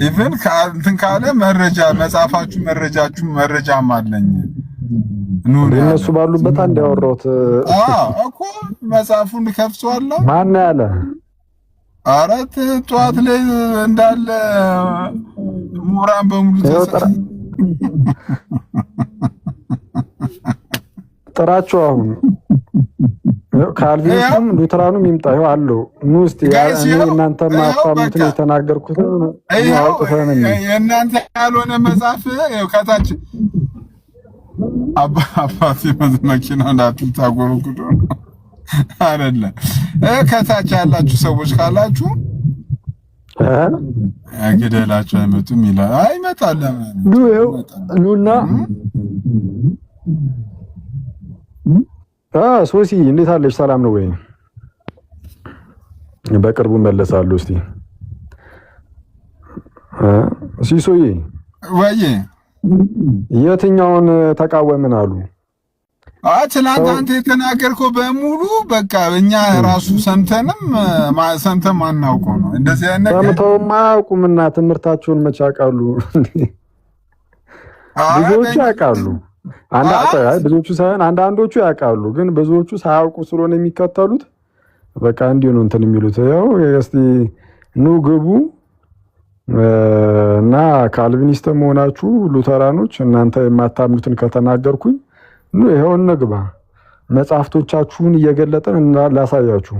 ኢቭን እንትን ካለ መረጃ መጻፋችሁ መረጃም አለኝ። እነሱ ባሉበት አንድ ያወራሁት እኮ መጽሐፉን ከፍቷለሁ። ማን ያለ አራት ጠዋት ላይ እንዳለ ምሁራን በሙሉ ጥራቸው አሁን ካልቪኒስቱም ሉተራኑም ይምጣ ይኸው አለው ኑ እስቲ እናንተ ማታምኑትን የተናገርኩት ነው የእናንተ ያልሆነ መጽሐፍ ይኸው ከታች አባቴ መኪና እንዳትታጎረጉዱ አይደለ ከታች ያላችሁ ሰዎች ካላችሁ ግደላችሁ አይመጡም ይላል። አይመጣል ኑና ሶሲ እንዴት አለሽ? ሰላም ነው ወይ? በቅርቡ መለሳለሁ። እስቲ ሲሶዬ ወይ የትኛውን ተቃወምን አሉ? ትናንት አንተ የተናገርከው በሙሉ በቃ እኛ ራሱ ሰምተን ማናውቀው ነው። እንደዚህ አይነት ነገር ሰምተውማ አያውቁምና ትምህርታቸውን መች ያውቃሉ? ብዙዎቹ ያውቃሉ። ብዙዎቹ ሳይሆን አንዳንዶቹ ያውቃሉ፣ ግን ብዙዎቹ ሳያውቁ ስለሆነ የሚከተሉት በቃ እንዲሁ ነው እንትን የሚሉት። ያው እስቲ ኑ ግቡ እና ካልቪኒስት መሆናችሁ ሉተራኖች እናንተ የማታምኑትን ከተናገርኩኝ ኑ ይሄው እንግባ። መጽሐፍቶቻችሁን እየገለጠን ላሳያችሁ።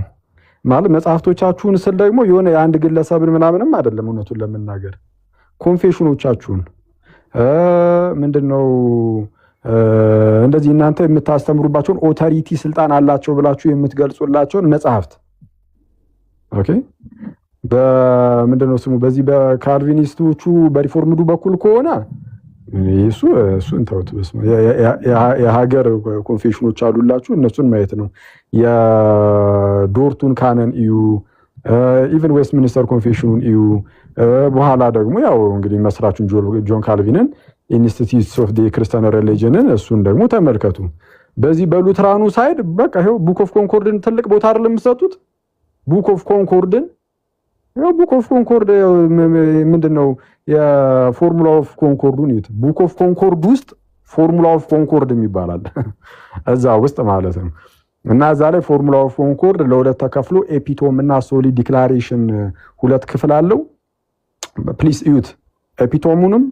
ማለት መጽሐፍቶቻችሁን ስል ደግሞ የሆነ የአንድ ግለሰብን ምናምንም አይደለም። እውነቱን ለመናገር ኮንፌሽኖቻችሁን ምንድነው እንደዚህ እናንተ የምታስተምሩባቸውን ኦቶሪቲ ስልጣን አላቸው ብላችሁ የምትገልጹላቸውን መጽሐፍት ኦኬ። በምንድነው ስሙ በዚህ በካልቪኒስቶቹ በሪፎርምዱ በኩል ከሆነ እሱ እንተውት። በስመ የሀገር ኮንፌሽኖች አሉላችሁ እነሱን ማየት ነው። የዶርቱን ካነን እዩ፣ ኢቭን ዌስት ሚኒስተር ኮንፌሽኑን እዩ። በኋላ ደግሞ ያው እንግዲህ መስራቹን ጆን ካልቪንን ኢንስቲትዩትስ ኦፍ ዲ ክርስቲያን ሪሊጅንን እሱን ደግሞ ተመልከቱ። በዚህ በሉትራኑ ሳይድ በቃ ይሄው ቡክ ኦፍ ኮንኮርድን ትልቅ ቦታ አይደለም የምትሰጡት? ቡክ ኦፍ ኮንኮርድን ያው ቡክ ኦፍ ኮንኮርድ ምንድነው የፎርሙላ ኦፍ ኮንኮርዱን ይት ቡክ ኦፍ ኮንኮርድ ውስጥ ፎርሙላ ኦፍ ኮንኮርድ የሚባላል እዛ ውስጥ ማለት ነው። እና እዛ ላይ ፎርሙላ ኦፍ ኮንኮርድ ለሁለት ተከፍሎ ኤፒቶም እና ሶሊድ ዲክላሬሽን ሁለት ክፍል አለው። ፕሊስ እዩት ኤፒቶሙንም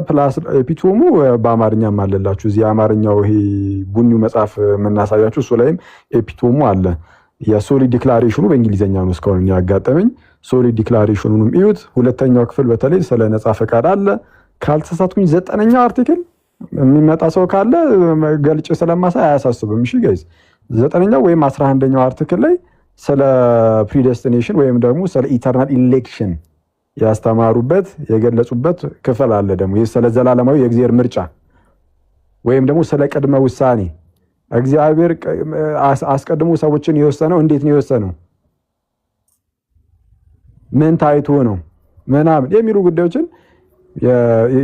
ፕላስ ኤፒቶሙ በአማርኛም አለላችሁ እዚህ አማርኛው ይሄ ቡኒው መጽሐፍ የምናሳያችሁ እሱ ላይም ኤፒቶሙ አለ። የሶሊድ ዲክላሬሽኑ በእንግሊዘኛ ነው እስካሁን ያጋጠመኝ። ሶሊድ ዲክላሬሽኑንም እዩት። ሁለተኛው ክፍል በተለይ ስለ ነጻ ፈቃድ አለ። ካልተሳሳትኩኝ 9ኛው አርቲክል የሚመጣ ሰው ካለ ገልጭ ስለማሳይ አያሳስብም። እሺ ጋይስ 9ኛው ወይም 11ኛው አርቲክል ላይ ስለ ፕሪዴስቲኔሽን ወይም ደግሞ ስለ ኢተርናል ኢሌክሽን ያስተማሩበት የገለጹበት ክፍል አለ። ደግሞ ይሄ ስለ ዘላለማዊ የእግዚአብሔር ምርጫ ወይም ደግሞ ስለ ቅድመ ውሳኔ እግዚአብሔር አስቀድሞ ሰዎችን የወሰነው እንዴት ነው የወሰነው? ምን ታይቶ ነው ምናምን የሚሉ ጉዳዮችን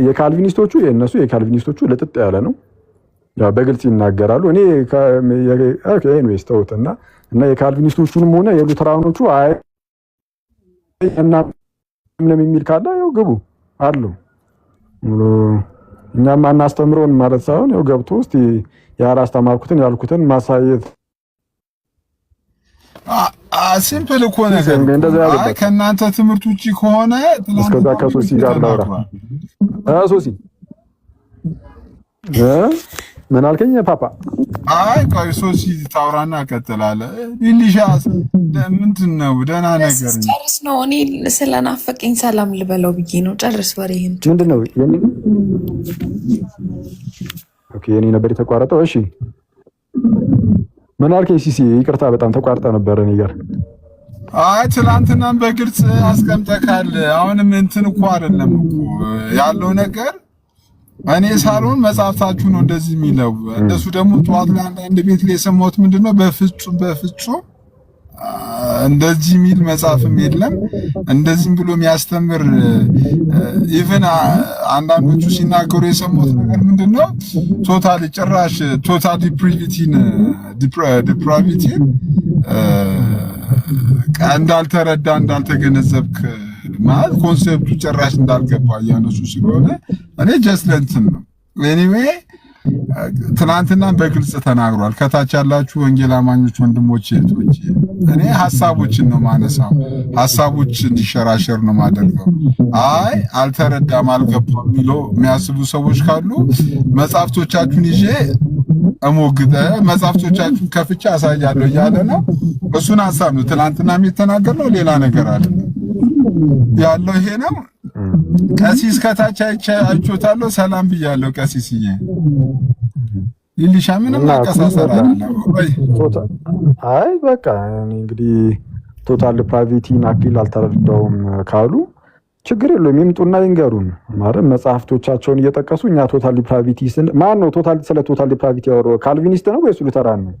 የካልቪኒስቶቹ የካልቪኒስቶቹ ልጥጥ ያለ ነው። ያው በግልጽ ይናገራሉ። እኔ ኤኒዌይስ ተውትና እና የካልቪኒስቶቹንም ሆነ የሉተራኖቹ አይ እና ምንም የሚል ካለ ያው ግቡ አሉ። እኛም አናስተምረውን ማለት ሳይሆን ያው ገብቶ እስቲ ያላስተማርኩትን ያልኩትን ማሳየት ሲምፕል እኮ ነገር ከእናንተ ትምህርት ውጪ ከሆነ እስከዛ ከሶሲ ጋር ላውራ። ሶሲ ምን አልከኝ ፓፓ? አይ ቆይ ሶሲ ታውራና ቀጥላለ። ኢሊሻስ ምንድነው? ደህና ነገር ጨርስ ነው። እኔ ስለናፈቀኝ ሰላም ልበለው ብዬ ነው። ጨርስ ወሬህን። ምንድነው? ኦኬ የኔ ነበር የተቋረጠው። እሺ ምን አልከኝ ሲሲ? ይቅርታ በጣም ተቋርጣ ነበር እኔ ጋር። አይ ትናንትናም በግልጽ አስቀምጠካል። አሁንም እንትን እኮ አይደለም እኮ ያለው ነገር እኔ ሳልሆን መጽሐፍታችሁ ነው እንደዚህ የሚለው። እንደሱ ደግሞ ጠዋት ላይ አንድ ቤት ላይ የሰማሁት ምንድነው በፍጹም እንደዚህ የሚል መጽሐፍም የለም። እንደዚህም ብሎ የሚያስተምር ኢቭን አንዳንዶቹ ሲናገሩ የሰማሁት ነገር ምንድነው ቶታሊ ዲፕራቪቲን እንዳልተረዳ እንዳልተገነዘብክ ማለት ኮንሴፕቱ ጭራሽ እንዳልገባ እያነሱ ስለሆነ እኔ ጀስት ለእንትን ነው። ኤኒዌይ ትናንትና በግልጽ ተናግሯል። ከታች ያላችሁ ወንጌል አማኞች ወንድሞች እህቶች፣ እኔ ሐሳቦችን ነው ማነሳው፣ ሐሳቦች እንዲሸራሸር ነው ማደርገው። አይ አልተረዳም አልገባም የሚያስቡ ሰዎች ካሉ መጽሐፍቶቻችሁን ይዤ መጽሐፍቶቻችሁን ከፍቼ አሳያለሁ እያለ ነው። እሱን ሐሳብ ነው ትናንትና የተናገርነው፣ ሌላ ነገር አይደለም ያለው። ይሄ ነው። ቀሲስ ከታች አይቾታለሁ። ሰላም ብያለሁ ቀሲስዬ። ይልሻ ምንም አቀሳሰር አይደለም። አይ በቃ እንግዲህ ቶታል ፕራይቬቲን አክሊል አልተረዳውም ካሉ ችግር የለውም ይምጡና ይንገሩን ማለት መጽሐፍቶቻቸውን እየጠቀሱ እኛ ቶታል ፕራይቬቲ ማን ነው ስለ ቶታል ፕራይቬቲ ያወራው? ካልቪኒስት ነው ወይስ ሉተራን ነው?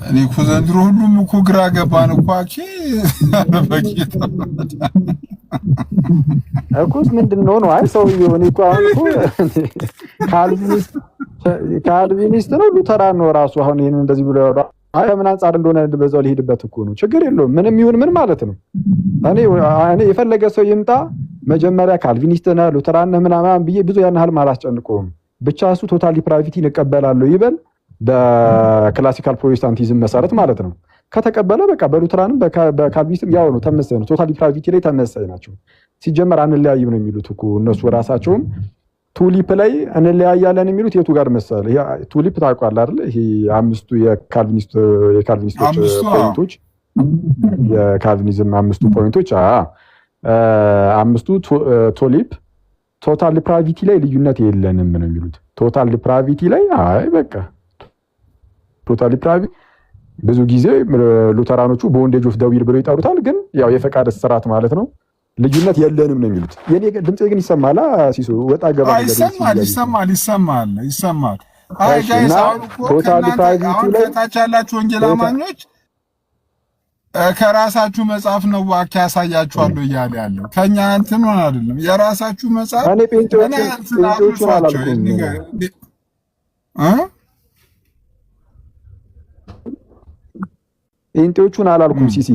እኔ እኮ ዘንድሮ ሁሉም እኮ ግራ ገባን እኮ አኪ በቂታ እኮስ ምንድነው ነው? አይ ሰው ይሆን እኮ አሁን እኮ ካልቪኒስት ነው ሉተራን ነው ራሱ አሁን ይሄን እንደዚህ ብሎ ያወራ። አይ ምን አንፃር እንደሆነ በዛው ሊሄድበት እኮ ነው። ችግር የለውም ምንም ይሁን ምን ማለት ነው። እኔ የፈለገ ሰው ይምጣ መጀመሪያ ካልቪኒስት ነው ሉተራን ነው ምናምን ብዬ ብዙ ያን ያህል አላስጨንቀውም። ብቻ እሱ ቶታሊ ፕራይቬቲን እቀበላለሁ ይበል በክላሲካል ፕሮቴስታንቲዝም መሰረት ማለት ነው። ከተቀበለ በቃ በሉተራንም በካልቪኒስትም ያው ነው፣ ተመሳሳይ ነው። ቶታሊ ፕራይቬቲ ላይ ተመሳሳይ ናቸው። ሲጀመር አንለያይም ነው የሚሉት እኮ እነሱ ራሳቸውም። ቱሊፕ ላይ እንለያያለን የሚሉት የቱ ጋር መሰለ? ይሄ ቱሊፕ ታውቃለህ አይደል? ይሄ አምስቱ የካልቪኒስቶች ፖይንቶች የካልቪኒዝም አምስቱ ፖይንቶች አምስቱ ቱሊፕ ቶታል ፕራይቬቲ ላይ ልዩነት የለንም ነው የሚሉት። ቶታል ፕራይቬቲ ላይ አይ በቃ ቶታሊ ፕራይቬቲ ብዙ ጊዜ ሉተራኖቹ ቦንዴጅ ኦፍ ዳዊር ብለው ይጠሩታል። ግን ያው የፈቃድ እስራት ማለት ነው። ልዩነት የለንም ነው የሚሉት። የኔ ድምጽ ግን ይሰማል? ሲሱ ወጣ ገባ ይሰማል። አይ ጋይስ አሁን እኮ ቶታሊ ፕራይቬቲ ላይ ታች ያላችሁ ወንጌል አማኞች ከራሳችሁ መጽሐፍ ነው ዋክ ያሳያችኋለሁ እያለ ያለው ከኛ እንትን ሆነ አይደለም። የራሳችሁ መጽሐፍ እኔ ጴንጤዎቹን አላልኩም ጴንጤዎቹን አላልኩም። ሲሲ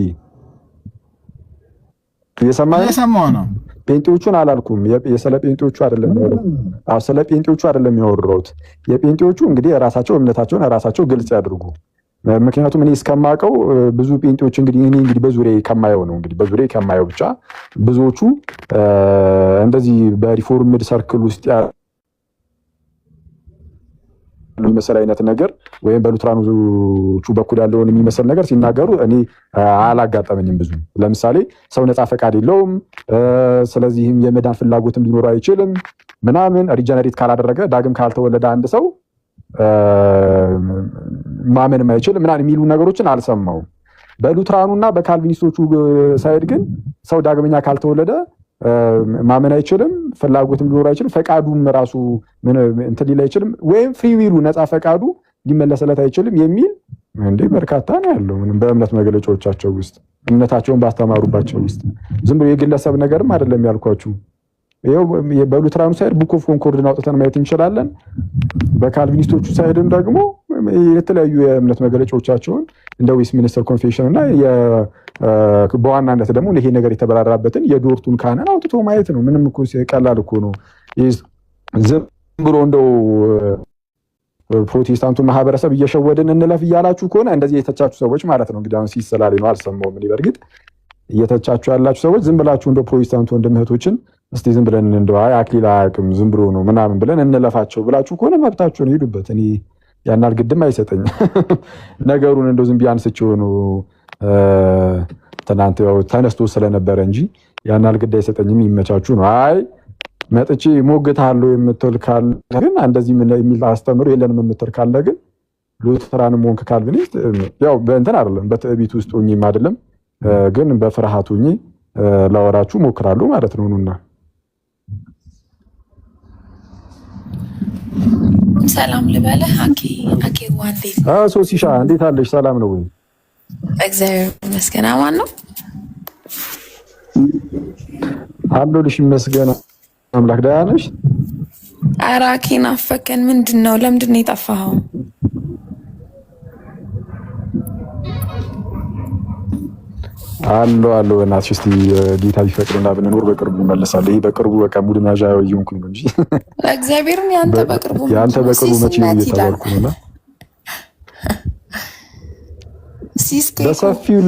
የሰማው ነው። ጴንጤዎቹን አላልኩም። ስለ ጴንጤዎቹ አይደለም ያወራሁት። ስለ ጴንጤዎቹ አይደለም ያወራሁት። የጴንጤዎቹ እንግዲህ የራሳቸው እምነታቸውን ራሳቸው ግልጽ ያድርጉ። ምክንያቱም እኔ እስከማውቀው ብዙ ጴንጤዎች እንግዲህ በዙሪያዬ ከማየው ነው እንግዲህ በዙሪያዬ ከማየው ብቻ ብዙዎቹ እንደዚህ በሪፎርምድ ሰርክል ውስጥ የሚመስል አይነት ነገር ወይም በሉትራኖቹ በኩል ያለውን የሚመስል ነገር ሲናገሩ እኔ አላጋጠመኝም ብዙ። ለምሳሌ ሰው ነፃ ፈቃድ የለውም፣ ስለዚህም የመዳን ፍላጎትም ሊኖረው አይችልም ምናምን፣ ሪጀነሬት ካላደረገ ዳግም ካልተወለደ አንድ ሰው ማመንም አይችልም ምናምን የሚሉ ነገሮችን አልሰማውም። በሉትራኑና በካልቪኒስቶቹ ሳይድ ግን ሰው ዳግመኛ ካልተወለደ ማመን አይችልም፣ ፍላጎትም ሊኖር አይችልም፣ ፈቃዱም ራሱ እንትን ሊል አይችልም፣ ወይም ፍሪ ዊሉ ነፃ ፈቃዱ ሊመለስለት አይችልም የሚል እንዴ በርካታ ነው ያለው። ምንም በእምነት መግለጫዎቻቸው ውስጥ እምነታቸውን ባስተማሩባቸው ውስጥ ዝም ብሎ የግለሰብ ነገርም አይደለም ያልኳችሁ። ይሄው በሉትራኑ ሳይድ ቡክ ኦፍ ኮንኮርድን አውጥተን ማየት እንችላለን። በካልቪኒስቶቹ ሳይድም ደግሞ የተለያዩ የእምነት መግለጫዎቻቸውን እንደ ዌስትሚኒስተር ኮንፌሽን እና በዋናነት ደግሞ ይሄ ነገር የተበራራበትን የዶርቱን ካህንን አውጥቶ ማየት ነው። ምንም እኮ ቀላል እኮ ነው። ዝም ብሎ እንደው ፕሮቴስታንቱን ማህበረሰብ እየሸወድን እንለፍ እያላችሁ ከሆነ እንደዚህ የተቻችሁ ሰዎች ማለት ነው እንግዲህ አሁን ሲሰላልኝ ነው አልሰማሁም። እኔ በእርግጥ እየተቻችሁ ያላችሁ ሰዎች ዝም ብላችሁ እንደው ፕሮቴስታንቱ ወንድምህቶችን እስቲ ዝም ብለን እንደው አክሊል አያውቅም ዝም ብሎ ነው ምናምን ብለን እንለፋቸው ብላችሁ ከሆነ መብታችሁን ሄዱበት። እኔ ያናል ግድም አይሰጠኝ ነገሩን እንደው ዝም ቢያንስቸው ነው ትናንት ያው ተነስቶ ስለነበረ እንጂ ያናል ግድ አይሰጠኝም። ይመቻችሁ ነው። አይ መጥቼ ሞግታለሁ የምትል ካለ ግን እንደዚህ ምን የሚል አስተምሮ የለንም የምትል ካለ ግን ሉተራንም ሆንክ ካልቪኒስት ያው በእንትን አይደለም በትዕቢት ውስጥ ሆኜም አይደለም ግን በፍርሃት ሆኜ ላወራችሁ ሞክራለሁ ማለት ነው። ኑና ሰላም ልበልህ። አኬ ዋንዴ ሶሲሻ እንዴት አለሽ? ሰላም ነው ወይ? እግዚአብሔር ይመስገን። አማን ነው አለሁልሽ። ይመስገን አምላክ። ደህና ነሽ? ኧረ አኬ ናፈቀን። ምንድን ነው ለምንድን ነው የጠፋኸው? አሎ እናትሽ እስቲ ጌታ ቢፈቅድና ብንኖር በቅርቡ እንመለሳለን። ይሄ በቅርቡ በቃ ሙድ መያዣ እየሆንኩኝ ነው እንጂ እግዚአብሔርን ያንተ በቅርቡ መቼ ነው እየተባልኩ ነው። በሰፊው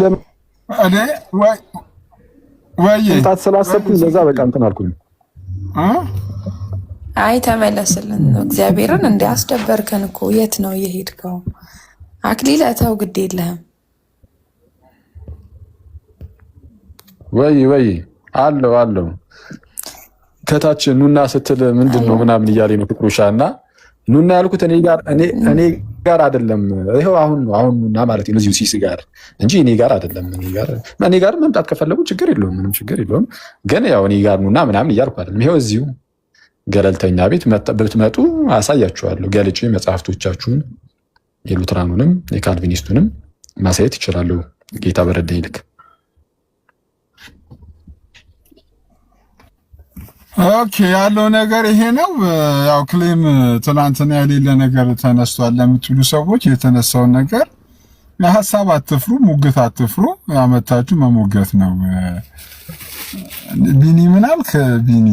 ለመምጣት ስላሰብኩኝ ለዛ በቃ እንትን አልኩኝ። አይ ተመለስልን ነው እግዚአብሔርን እንዲያስደበርከን እኮ የት ነው የሄድከው? አክሊለ ተው ግድ የለህም ወይ አለው ከታች ኑና ስትል ምንድን ነው ምናምን እያለኝ ነው ፍቅሩሻ። እና ኑና ያልኩት እኔ ጋር አይደለም። ይኸው አሁን ኑና ማለት ነው እዚሁ ሲስ ጋር እንጂ እኔ ጋር አይደለም። እኔ ጋር መምጣት ከፈለጉ ችግር የለውም፣ ምንም ችግር የለውም። ግን ያው እኔ ጋር ኑና ምናምን እያልኩ አይደለም። ይኸው እዚሁ ገለልተኛ ቤት ብትመጡ አሳያችኋለሁ። ገልጬ መጽሐፍቶቻችሁን የሉትራኑንም የካልቪኒስቱንም ማሳየት ይችላለሁ። ጌታ በረዳኝ ልክ። ኦኬ ያለው ነገር ይሄ ነው። ያው ክሌም ትናንትና የሌለ ነገር ተነስቷል ለምትሉ ሰዎች የተነሳውን ነገር ለሐሳብ አትፍሩ፣ ሙግት አትፍሩ። ያመጣችሁ መሞገት ነው። ቢኒ ምን አልክ? ቢኒ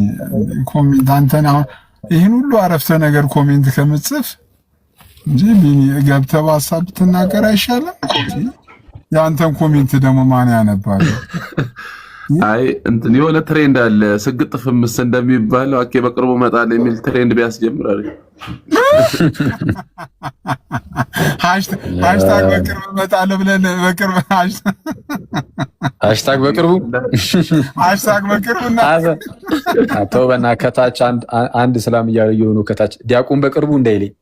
ኮሜንት አንተን አሁን ይህን ሁሉ አረፍተ ነገር ኮሜንት ከምጽፍ እንጂ ቢኒ ገብተህ በሐሳብ ብትናገር አይሻልም? የአንተን ኮሜንት ደግሞ ማን ያነባል? አይ እንትን የሆነ ትሬንድ አለ ስግጥ ፍምስ እንደሚባለው አኬ በቅርቡ እመጣለሁ የሚል ትሬንድ ቢያስጀምራል። ሃሽታግ በቅርቡ እመጣለሁ ብለን በቅርቡ ሃሽታግ በቅርቡ እና ተው በእናትህ ከታች አንድ ሰላም እያየሁ ነው። ከታች ዲያቆን በቅርቡ እንዳይለኝ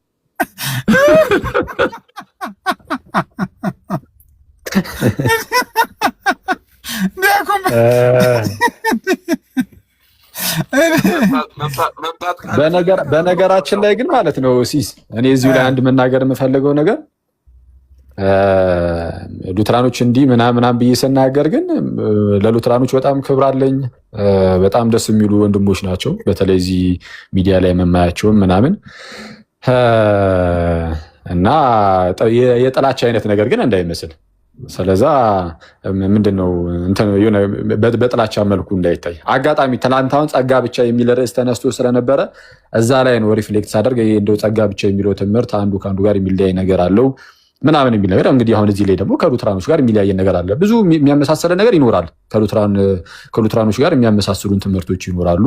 በነገራችን ላይ ግን ማለት ነው ሲስ እኔ እዚሁ ላይ አንድ መናገር የምፈልገው ነገር ሉትራኖች እንዲህ ምናምን ብዬ ስናገር ግን ለሉትራኖች በጣም ክብር አለኝ። በጣም ደስ የሚሉ ወንድሞች ናቸው። በተለይ እዚህ ሚዲያ ላይ የማያቸውም ምናምን እና የጥላቻ አይነት ነገር ግን እንዳይመስል ስለዛ ምንድነው በጥላቻ መልኩ እንዳይታይ። አጋጣሚ ትናንታውን ጸጋ ብቻ የሚል ርዕስ ተነስቶ ስለነበረ እዛ ላይ ነው ሪፍሌክት ሳደርግ እንደው ጸጋ ብቻ የሚለው ትምህርት አንዱ ከአንዱ ጋር የሚለያይ ነገር አለው ምናምን የሚል ነገር እንግዲህ አሁን እዚህ ላይ ደግሞ ከሉትራኖች ጋር የሚለያየ ነገር አለ። ብዙ የሚያመሳሰለ ነገር ይኖራል። ከሉትራኖች ጋር የሚያመሳስሉን ትምህርቶች ይኖራሉ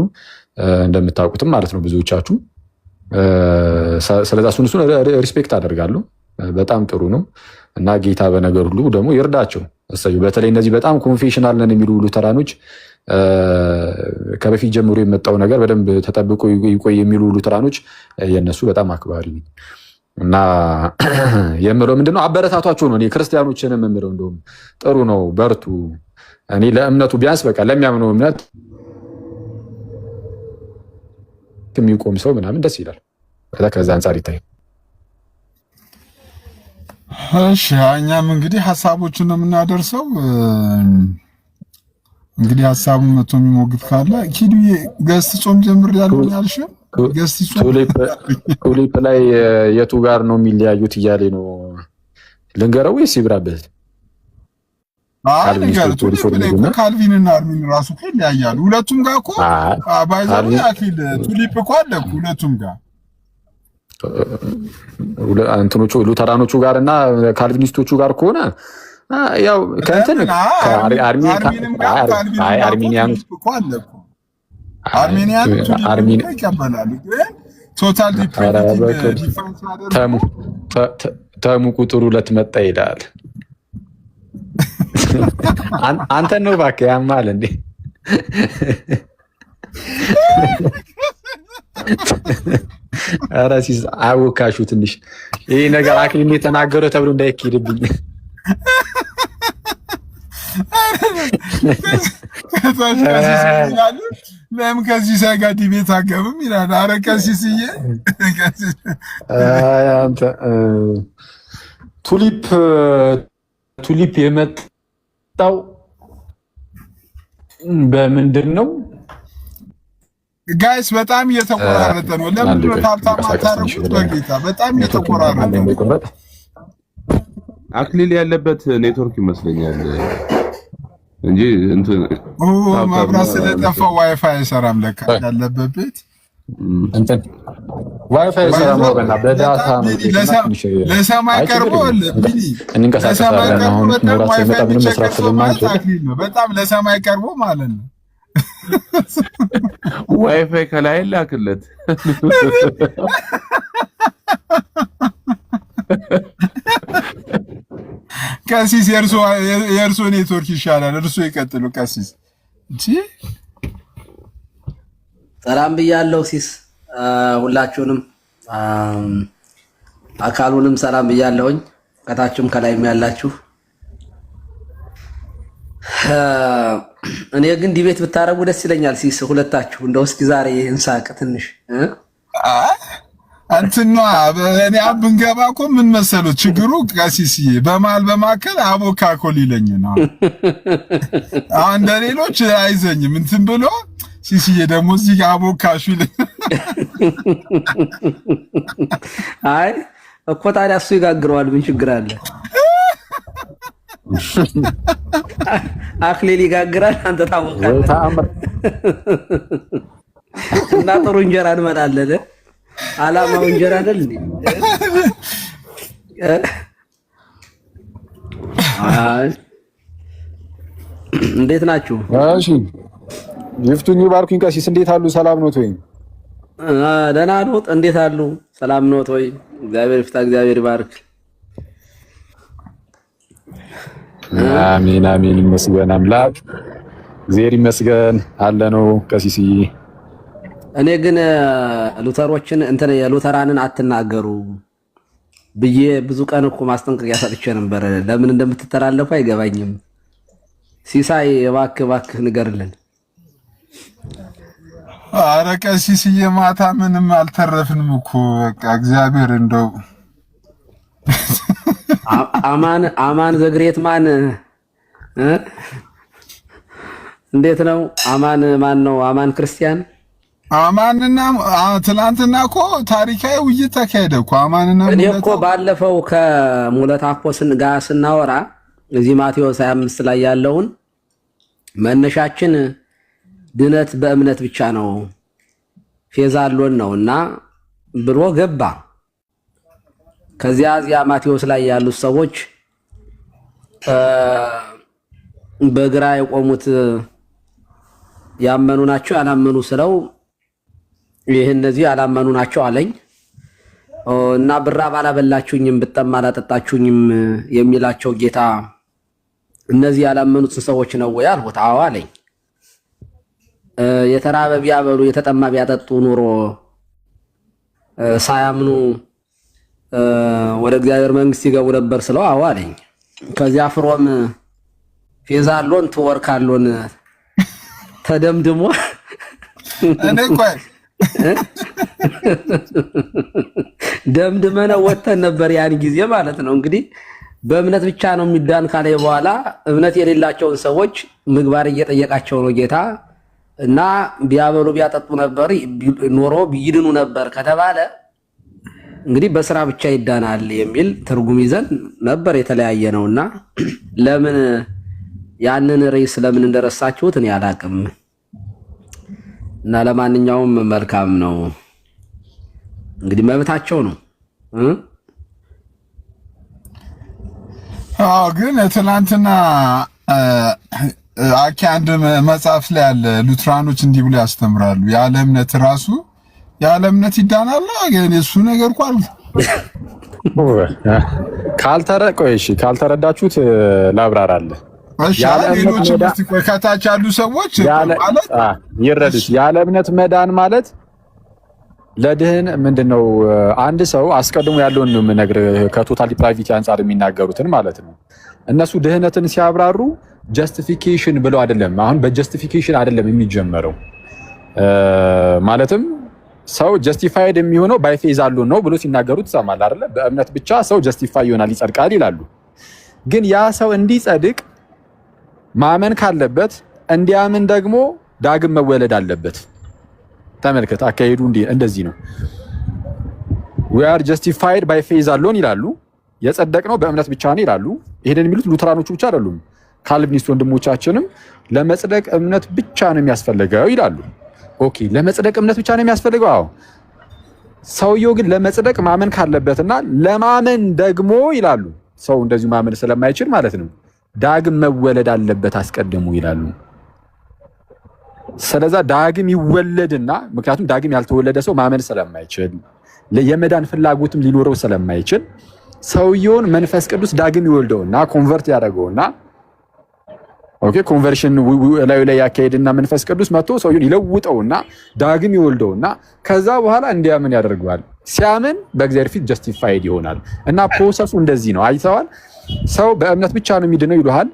እንደምታውቁትም ማለት ነው ብዙዎቻችሁ። ስለዛ እሱን ሪስፔክት አደርጋለሁ። በጣም ጥሩ ነው እና ጌታ በነገር ሁሉ ደግሞ ይርዳቸው። በተለይ እነዚህ በጣም ኮንፌሽናል ነን የሚሉ ሉተራኖች ከበፊት ጀምሮ የመጣው ነገር በደንብ ተጠብቆ ይቆይ የሚሉ ሉተራኖች የነሱ በጣም አክባሪ እና የምለው ምንድነው አበረታቷቸው ነው። እኔ ክርስቲያኖችንም የምለው እንደውም ጥሩ ነው፣ በርቱ። እኔ ለእምነቱ ቢያንስ በቃ ለሚያምነው እምነት የሚቆም ሰው ምናምን ደስ ይላል። ከዛ አንጻር ይታይ። እሺ እኛም እንግዲህ ሀሳቦችን ነው የምናደርሰው። እንግዲህ ሀሳቡን መቶ የሚሞግት ካለ ኪዱዬ ገስት ጾም ጀምር ያለውን ያልሽ ገስት ጾም ቱሊፕ ላይ የቱ ጋር ነው የሚለያዩት እያለ ነው። ልንገረው ወይስ ይብራበት? ካልቪን እና አርሚን ራሱ እኮ ይለያያሉ። ሁለቱም ጋር እኮ ባይዘው አኪል ቱሊፕ እኮ አለ ሁለቱም ጋር እንትኖቹ ሉተራኖቹ ጋር እና ካልቪኒስቶቹ ጋር ከሆነ ያው ከእንትን አርሜኒያን ይቀበላሉ። ቶታል ዲፈረንስ ተሙ ቁጥር 2 መጣ ይላል። አንተን ነው እባክህ ያማል እንዴ? ኧረ ሲስ አወካሹ ትንሽ ይሄ ነገር አክሊል የተናገረው ተብሎ እንዳይኬድብኝ። ለምን ከዚህ ሳጋ ዲቤት አገብም ይላል። ኧረ ከሲስዬ አንተ ቱሊፕ የመጣው በምንድን ነው? ጋይስ በጣም እየተቆራረጠ ነው። ለምን ነው ታብታብ አታረጉት? በጌታ በጣም እየተቆራረጠ ነው። አክሊል ያለበት ኔትወርክ ይመስለኛል። እንጂ እንትን መብራት ስለጠፋ ዋይፋይ አይሰራም ለካ ያለበት ቤት እንትን ዋይፋይ አይሰራም ወገና በዳታ ነው ለሰማይ ቀርቦ ቢኒ እንንቀሳቀሳለን አሁን መብራት ሲመጣ ምንም መስራት ስለማንችል በጣም ለሰማይ ቀርቦ ማለት ነው ዋይፋይ ከላይ ላክለት ቀሲስ የእርሶ ኔትወርክ ይሻላል እርሶ ይቀጥሉ ቀሲስ እንጂ ሰላም ብያለሁ ሲስ ሁላችሁንም አካሉንም ሰላም ብያለሁኝ ከታችም ከላይም ያላችሁ እኔ ግን ዲቤት ብታረጉ ደስ ይለኛል ሲስ ሁለታችሁ እንደው እስኪ ዛሬ እንሳቅ ትንሽ አንተና እኔ ብንገባ እኮ ምን መሰለው ችግሩ ቀሲስዬ በማከል አቦካኮል ይለኝ ነው አሁን ለሌሎች አይዘኝም እንትን ብሎ ሲሲዬ ደግሞ እዚህ ጋር አቦካሹ ይለኝ አይ እኮ ታዲያ እሱ ይጋግረዋል ምን ችግር አለ አክሊል ይጋግራል አንተ ታወቃለህ እና ጥሩ እንጀራ እንመጣለን አላማው እንጀራ አይደል እንዴ እንዴት ናችሁ እሺ ይፍቱኝ ባርኩኝ ቀሲስ እንዴት አሉ ሰላም ነው ወይ ደህና ነው እንዴት አሉ ሰላም ነው ወይ እግዚአብሔር ይፍታ እግዚአብሔር ይባርክ አሜን አሜን ይመስገን አምላክ እግዚአብሔር ይመስገን አለ ነው ቀሲስዬ እኔ ግን ሉተሮችን እንትን የሉተራንን አትናገሩ ብዬ ብዙ ቀን እኮ ማስጠንቀቂያ ሰጥቼ ነበር ለምን እንደምትተላለፉ አይገባኝም ሲሳይ እባክህ ንገርልን ኧረ ቀሲስዬ ማታ ምንም አልተረፍንም እኮ በቃ እግዚአብሔር እንደው አማን ዘግሬት ማን እንዴት ነው አማን ማን ነው አማን ክርስቲያን አማንና ትላንትና እኮ ታሪካዊ ውይይት ተካሄደ እኮ አማንና እኔ እኮ ባለፈው ከሙለታኮስን ጋር ስናወራ እዚህ ማቴዎስ 25 ላይ ያለውን መነሻችን ድነት በእምነት ብቻ ነው ፌዛሎን ነውና ብሎ ገባ ከዚያ ማቴዎስ ላይ ያሉት ሰዎች በግራ የቆሙት ያመኑ ናቸው ያላመኑ ስለው ይሄ እነዚህ ያላመኑ ናቸው አለኝ እና ብራ ባላበላችሁኝም ብጠማ አላጠጣችሁኝም የሚላቸው ጌታ እነዚህ ያላመኑት ሰዎች ነው ወይ አልሁት አዎ አለኝ የተራበ ቢያበሉ የተጠማ ቢያጠጡ ኑሮ ሳያምኑ ወደ እግዚአብሔር መንግስት ይገቡ ነበር ስለው አዎ አለኝ ከዚያ ፍሮም ፌዛሎን ተወርካሎን ተደምድሞ እኔ ቆይ ደምድመነ ወተን ነበር ያን ጊዜ ማለት ነው እንግዲህ በእምነት ብቻ ነው የሚዳን ካለ በኋላ እምነት የሌላቸውን ሰዎች ምግባር እየጠየቃቸው ነው ጌታ እና ቢያበሉ ቢያጠጡ ነበር ኖሮ ቢይድኑ ነበር ከተባለ እንግዲህ በስራ ብቻ ይዳናል የሚል ትርጉም ይዘን ነበር የተለያየ ነውና ለምን ያንን ርዕስ ለምን እንደረሳችሁት እኔ አላቅም እና ለማንኛውም መልካም ነው እንግዲህ መብታቸው ነው አዎ ግን ትናንትና አኪ አንድ መጽሐፍ ላይ ያለ ሉትራኖች እንዲህ ብሎ ያስተምራሉ ያለ እምነት ራሱ ያለ እምነት ይዳናል ግን እሱ ነገር ቋል ካልተረዳችሁት ላብራራለ ያለ እምነት ከታች ያሉ ሰዎች ማለት ይረዱት ያለ እምነት መዳን ማለት ለድህን ምንድነው አንድ ሰው አስቀድሞ ያለውን ነው የምነግር ከቶታል ዲፕራይቪቲ አንፃር የሚናገሩትን ማለት ነው እነሱ ድህነትን ሲያብራሩ ጀስቲፊኬሽን ብለው አይደለም አሁን በጀስቲፊኬሽን አይደለም የሚጀመረው ማለትም ሰው ጀስቲፋይድ የሚሆነው ባይ ፌዝ አሎን ነው ብሎ ሲናገሩ ትሰማለህ አይደለ በእምነት ብቻ ሰው ጀስቲፋይ ይሆናል ይጸድቃል ይላሉ ግን ያ ሰው እንዲጸድቅ ማመን ካለበት እንዲያምን ደግሞ ዳግም መወለድ አለበት ተመልከት አካሄዱ እንደዚህ ነው we are justified by faith alone ይላሉ የጸደቅነው በእምነት ብቻ ነው ይላሉ ይሄንን የሚሉት ሉተራኖቹ ብቻ አይደሉም ካልቪኒስት ወንድሞቻችንም ለመጽደቅ እምነት ብቻ ነው የሚያስፈልገው ይላሉ። ኦኬ ለመጽደቅ እምነት ብቻ ነው የሚያስፈልገው። አዎ ሰውየው ግን ለመጽደቅ ማመን ካለበትና ለማመን ደግሞ ይላሉ ሰው እንደዚሁ ማመን ስለማይችል ማለት ነው ዳግም መወለድ አለበት አስቀድሞ ይላሉ። ስለዛ ዳግም ይወለድና ምክንያቱም ዳግም ያልተወለደ ሰው ማመን ስለማይችል የመዳን ፍላጎትም ሊኖረው ስለማይችል ሰውየውን መንፈስ ቅዱስ ዳግም ይወልደውና ኮንቨርት ያደርገውና ኦኬ ኮንቨርሽን ላይ ያካሄድና መንፈስ ቅዱስ መጥቶ ሰውየውን ይለውጠውና ዳግም ይወልደውና ከዛ በኋላ እንዲያምን ያደርገዋል። ሲያምን በእግዚአብሔር ፊት ጀስቲፋይድ ይሆናል። እና ፕሮሰሱ እንደዚህ ነው። አይተዋል። ሰው በእምነት ብቻ ነው የሚድነው ይሉሃል።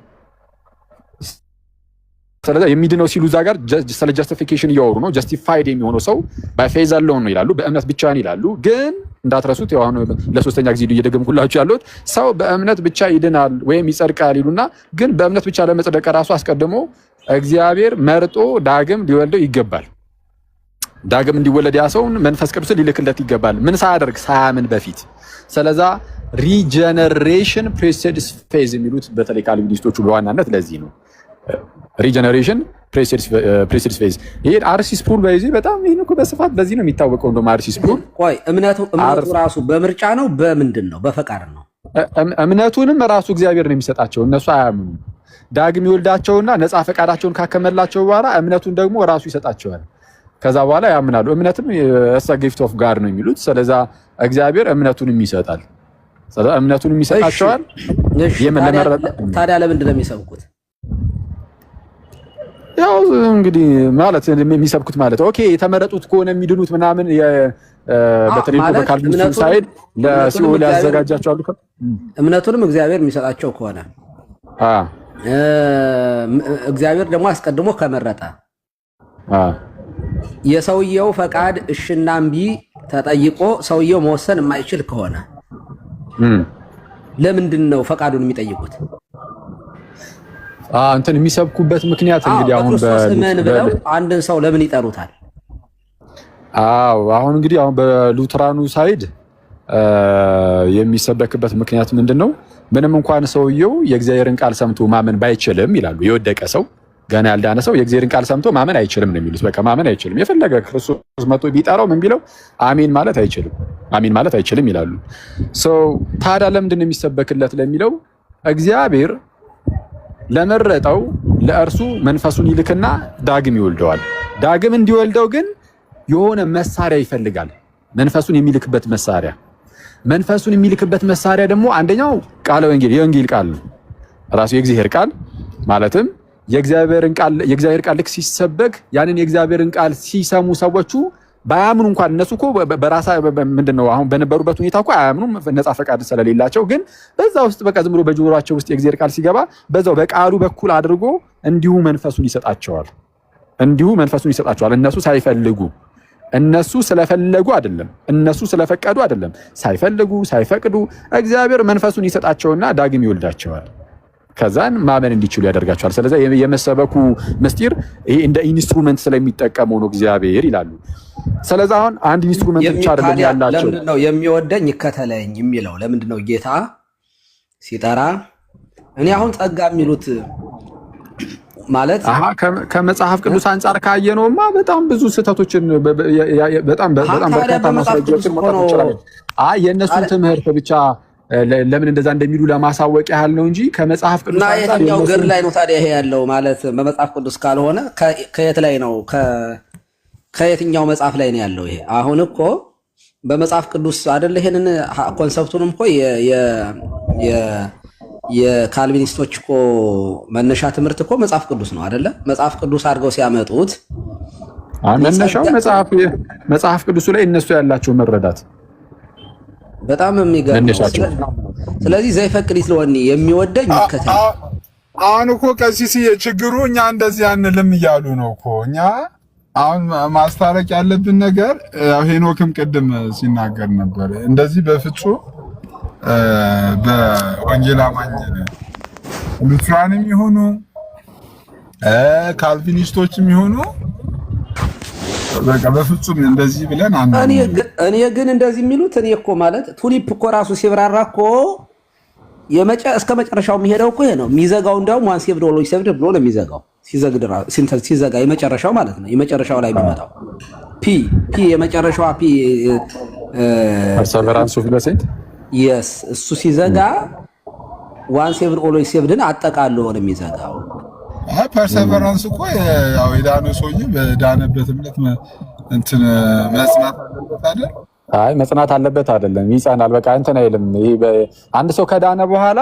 ስለዚህ የሚድነው ሲሉ እዛ ጋር ስለ ጀስቲፊኬሽን እያወሩ ነው። ጀስቲፋይድ የሚሆነው ሰው በፌዝ አለው ነው ይላሉ፣ በእምነት ብቻ ነው ይላሉ። ግን እንዳትረሱት ያው አሁን ለሶስተኛ ጊዜ እየደገምኩላችሁ ያለሁት ሰው በእምነት ብቻ ይድናል ወይም ይጸድቃል ይሉና ግን በእምነት ብቻ ለመጽደቅ ራሱ አስቀድሞ እግዚአብሔር መርጦ ዳግም ሊወልደው ይገባል። ዳግም እንዲወለድ ያ ሰውን መንፈስ ቅዱስን ሊልክለት ይገባል። ምን ሳያደርግ ሳያምን በፊት። ስለዛ ሪጀነሬሽን ፕሪሲድስ ፌዝ የሚሉት በተለይ ካልቪኒስቶቹ በዋናነት ለዚህ ነው። ሪጀነሬሽን ፕሪሲድስ ፌዝ። ይሄ አርሲ ስፑል በዚህ በጣም ይሄን እኮ በስፋት በዚህ ነው የሚታወቀው። እንደውም አርሲ ስፑል ቆይ እምነቱ ራሱ በምርጫ ነው በምንድን ነው? በፈቃድ ነው? እምነቱንም ራሱ እግዚአብሔር ነው የሚሰጣቸው። እነሱ አያምኑም። ዳግም ይወልዳቸውና ነፃ ፈቃዳቸውን ካከመላቸው በኋላ እምነቱን ደግሞ ራሱ ይሰጣቸዋል። ከዛ በኋላ ያምናሉ። እምነትም እሳ ጊፍት ኦፍ ጋድ ነው የሚሉት። ስለዛ እግዚአብሔር እምነቱንም ይሰጣል። ስለዛ እምነቱንም ይሰጣቸዋል። ታዲያ ለምንድን ነው የሚሰብኩት? ያው እንግዲህ ማለት የሚሰብኩት ማለት ኦኬ የተመረጡት ከሆነ የሚድኑት ምናምን በተለይ በካልቪኒስት ሳይድ ለሲኦል ያዘጋጃቸዋል። እምነቱንም እግዚአብሔር የሚሰጣቸው ከሆነ እግዚአብሔር ደግሞ አስቀድሞ ከመረጠ የሰውየው ፈቃድ እሽና እምቢ ተጠይቆ ሰውየው መወሰን የማይችል ከሆነ ለምንድን ነው ፈቃዱን የሚጠይቁት? እንትን የሚሰብኩበት ምክንያት እንግዲህ አሁን በክርስቶስ ብለው አንድን ሰው ለምን ይጠሩታል? አሁን እንግዲህ አሁን በሉትራኑ ሳይድ የሚሰበክበት ምክንያት ምንድነው? ምንም እንኳን ሰውየው የእግዚአብሔርን ቃል ሰምቶ ማመን ባይችልም ይላሉ። የወደቀ ሰው ገና ያልዳነ ሰው የእግዚአብሔርን ቃል ሰምቶ ማመን አይችልም ነው የሚሉት። በቃ ማመን አይችልም። የፈለገ ክርስቶስ መጥቶ ቢጠራው ምን ቢለው አሜን ማለት አይችልም። አሜን ማለት አይችልም ይላሉ። ታዲያ ለምንድን ነው የሚሰበክለት ለሚለው እግዚአብሔር ለመረጠው ለእርሱ መንፈሱን ይልክና ዳግም ይወልደዋል። ዳግም እንዲወልደው ግን የሆነ መሳሪያ ይፈልጋል። መንፈሱን የሚልክበት መሳሪያ። መንፈሱን የሚልክበት መሳሪያ ደግሞ አንደኛው ቃለ ወንጌል የወንጌል ቃል ነው። ራሱ የእግዚአብሔር ቃል ማለትም የእግዚአብሔር ቃል ልክ ሲሰበክ ያንን የእግዚአብሔርን ቃል ሲሰሙ ሰዎቹ ባያምኑ እንኳን እነሱ እኮ በራሳ ምንድነው አሁን በነበሩበት ሁኔታ እኮ አያምኑም ነፃ ፈቃድ ስለሌላቸው፣ ግን በዛ ውስጥ በቃ ዝም ብሎ በጆሮአቸው ውስጥ የእግዚአብሔር ቃል ሲገባ በዛው በቃሉ በኩል አድርጎ እንዲሁ መንፈሱን ይሰጣቸዋል። እነሱ ሳይፈልጉ፣ እነሱ ስለፈለጉ አይደለም፣ እነሱ ስለፈቀዱ አይደለም፣ ሳይፈቅዱ እግዚአብሔር መንፈሱን ይሰጣቸውና ዳግም ይወልዳቸዋል። ከዛን ማመን እንዲችሉ ያደርጋቸዋል። ስለዚህ የመሰበኩ ምስጢር ይሄ እንደ ኢንስትሩመንት ስለሚጠቀመው ነው እግዚአብሔር ይላሉ። ስለዚህ አሁን አንድ ኢንስትሩመንት ብቻ አይደለም ያላቸው። ለምንድን ነው የሚወደኝ ይከተለኝ የሚለው? ለምንድን ነው ጌታ ሲጠራ እኔ አሁን ጸጋ የሚሉት ማለት ከመጽሐፍ ቅዱስ አንጻር ካየነውማ በጣም ብዙ ስህተቶችን በጣም በርካታ ማስረጃዎችን መጣት ይችላል። የእነሱን ትምህርት ብቻ ለምን እንደዛ እንደሚሉ ለማሳወቅ ያህል ነው እንጂ ከመጽሐፍ ቅዱስ እና የትኛው ገር ላይ ነው ታዲያ ይሄ ያለው? ማለት በመጽሐፍ ቅዱስ ካልሆነ ከየት ላይ ነው? ከየትኛው መጽሐፍ ላይ ነው ያለው? ይሄ አሁን እኮ በመጽሐፍ ቅዱስ አይደለ? ይሄንን ኮንሰፕቱንም እኮ የካልቪኒስቶች እኮ መነሻ ትምህርት እኮ መጽሐፍ ቅዱስ ነው አይደለ? መጽሐፍ ቅዱስ አድርገው ሲያመጡት መነሻው መጽሐፍ ቅዱስ ላይ እነሱ ያላቸው መረዳት በጣም የሚገርም። ስለዚህ ዘይፈቅድ ይትለወኒ የሚወደኝ ይከተል። አሁን እኮ ቀሲስ ችግሩ እኛ እንደዚህ አንልም እያሉ ነው እኮ። እኛ አሁን ማስታረቅ ያለብን ነገር ሄኖክም ቅድም ሲናገር ነበር። እንደዚህ በፍጹም በወንጌል አማኝ ሉትራንም ይሁኑ ካልቪኒስቶችም ይሁኑ በቃ በፍጹም እንደዚህ ብለን እኔ ግን እንደዚህ የሚሉት እኔ እኮ ማለት ቱሊፕ እኮ ራሱ ሲብራራ እኮ እስከ መጨረሻው የሚሄደው እኮ ይሄ ነው የሚዘጋው። እንዳውም ዋን ሴቭድ ኦልዌይስ ሴቭድ ብሎ ነው የሚዘጋው። ሲዘጋ የመጨረሻው ማለት ነው። የመጨረሻው ላይ የሚመጣው ፒ የመጨረሻዋ ፒ ፐርሰቨራንስ ኦፍ ዘ ሴንት የስ እሱ ሲዘጋ ዋን ሴቭድ ኦልዌይስ ሴቭድን አጠቃሎ ነው የሚዘጋው። ፐርሰቨራንስ እኮ ያው የዳነ ሰውዬ በዳነበት እምነት እንትን መጽናት አለበት አይደል? አይ መጽናት አለበት አይደለም፣ ይጸናል። በቃ እንትን አይልም። ይሄ አንድ ሰው ከዳነ በኋላ